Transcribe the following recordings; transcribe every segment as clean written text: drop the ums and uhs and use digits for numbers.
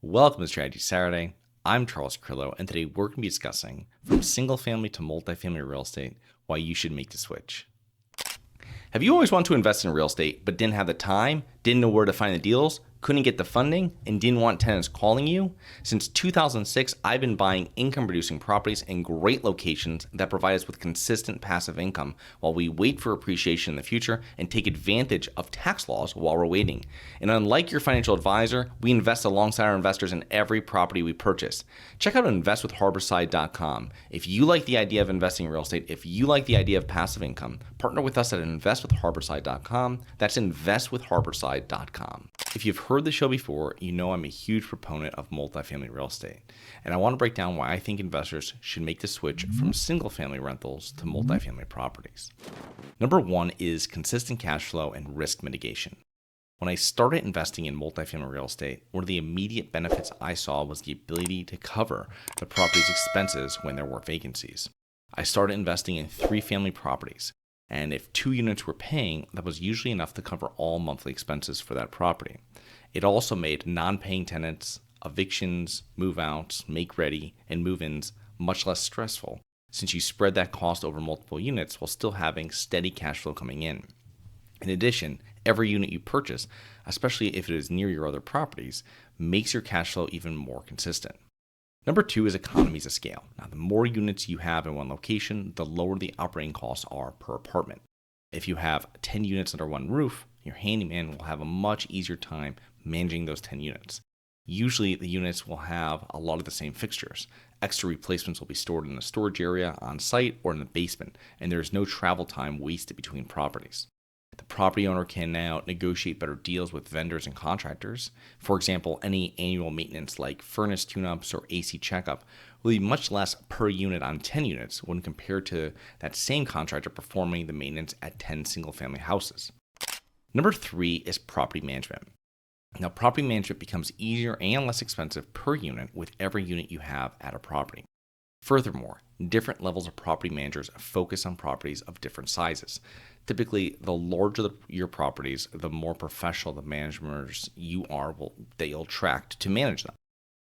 Welcome to Strategy Saturday. I'm Charles Carillo, and today we're going to be discussing from single family to multifamily real estate, why you should make the switch. Have you always wanted to invest in real estate but didn't have the time, didn't know where to find the deals, couldn't get the funding, and didn't want tenants calling you? Since 2006, I've been buying income-producing properties in great locations that provide us with consistent passive income while we wait for appreciation in the future and take advantage of tax laws while we're waiting. And unlike your financial advisor, we invest alongside our investors in every property we purchase. Check out investwithharborside.com. If you like the idea of investing in real estate, if you like the idea of passive income, partner with us at investwithharborside.com. That's investwithharborside.com. If you've heard the show before, you know I'm a huge proponent of multifamily real estate, and I want to break down why I think investors should make the switch from single-family rentals to multifamily properties. Number one is consistent cash flow and risk mitigation. When I started investing in multifamily real estate, one of the immediate benefits I saw was the ability to cover the property's expenses when there were vacancies. I started investing in 3-family properties, and if 2 units were paying, that was usually enough to cover all monthly expenses for that property. It also made non-paying tenants, evictions, move-outs, make-ready, and move-ins much less stressful, since you spread that cost over multiple units while still having steady cash flow coming in. In addition, every unit you purchase, especially if it is near your other properties, makes your cash flow even more consistent. Number 2 is economies of scale. Now, the more units you have in one location, the lower the operating costs are per apartment. If you have 10 units under one roof, your handyman will have a much easier time managing those 10 units. Usually, the units will have a lot of the same fixtures. Extra replacements will be stored in the storage area on site or in the basement, and there is no travel time wasted between properties. The property owner can now negotiate better deals with vendors and contractors. For example, any annual maintenance like furnace tune-ups or AC checkup will be much less per unit on 10 units when compared to that same contractor performing the maintenance at 10 single-family houses. Number 3 is property management. Now, property management becomes easier and less expensive per unit with every unit you have at a property. Furthermore, different levels of property managers focus on properties of different sizes. Typically, the larger your properties, the more professional the managers you are that you'll attract to manage them.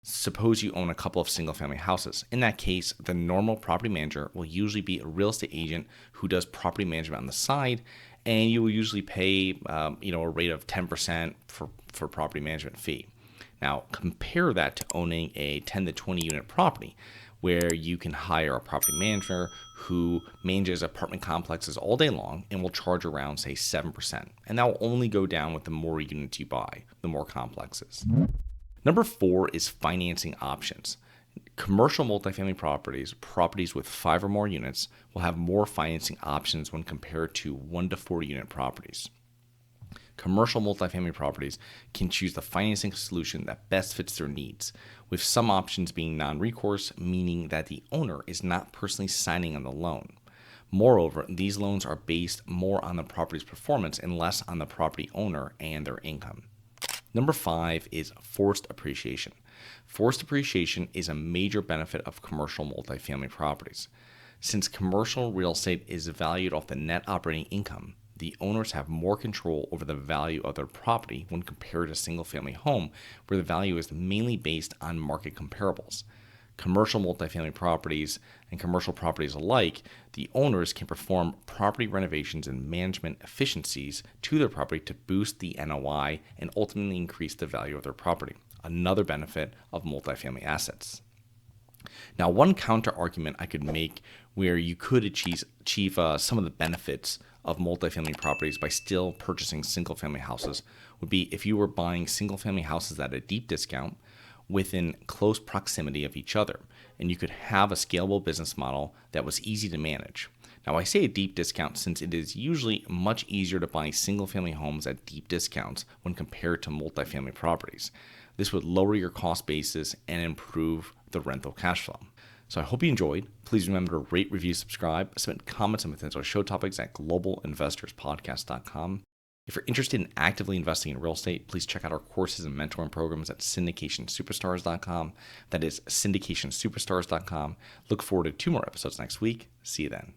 Suppose you own a couple of single-family houses. In that case, the normal property manager will usually be a real estate agent who does property management on the side, and you will usually pay a rate of 10% for property management fee. Now, compare that to owning a 10 to 20 unit property, where you can hire a property manager who manages apartment complexes all day long and will charge around, say, 7%. And that will only go down with the more units you buy, the more complexes. Number 4 is financing options. Commercial multifamily properties with 5 or more units, will have more financing options when compared to 1 to 4 unit properties. Commercial multifamily properties can choose the financing solution that best fits their needs, with some options being non-recourse, meaning that the owner is not personally signing on the loan. Moreover, these loans are based more on the property's performance and less on the property owner and their income. Number 5 is forced appreciation. Forced appreciation is a major benefit of commercial multifamily properties. Since commercial real estate is valued off the net operating income, the owners have more control over the value of their property when compared to a single-family home, where the value is mainly based on market comparables. Commercial multifamily properties and commercial properties alike, the owners can perform property renovations and management efficiencies to their property to boost the NOI and ultimately increase the value of their property, another benefit of multifamily assets. Now, one counter argument I could make where you could achieve some of the benefits of multifamily properties by still purchasing single-family houses would be if you were buying single-family houses at a deep discount within close proximity of each other, and you could have a scalable business model that was easy to manage. Now, I say a deep discount since it is usually much easier to buy single-family homes at deep discounts when compared to multifamily properties. This would lower your cost basis and improve the rental cash flow. So I hope you enjoyed. Please remember to rate, review, subscribe, submit comments and potential show topics at globalinvestorspodcast.com. If you're interested in actively investing in real estate, please check out our courses and mentoring programs at syndicationsuperstars.com. That is syndicationsuperstars.com. Look forward to 2 more episodes next week. See you then.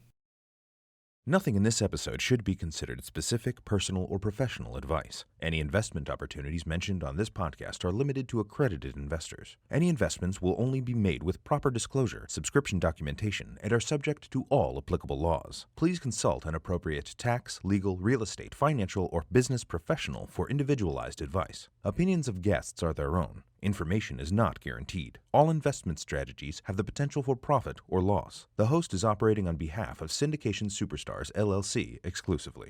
Nothing in this episode should be considered specific, personal, or professional advice. Any investment opportunities mentioned on this podcast are limited to accredited investors. Any investments will only be made with proper disclosure, subscription documentation, and are subject to all applicable laws. Please consult an appropriate tax, legal, real estate, financial, or business professional for individualized advice. Opinions of guests are their own. Information is not guaranteed. All investment strategies have the potential for profit or loss. The host is operating on behalf of Syndication Superstars LLC exclusively.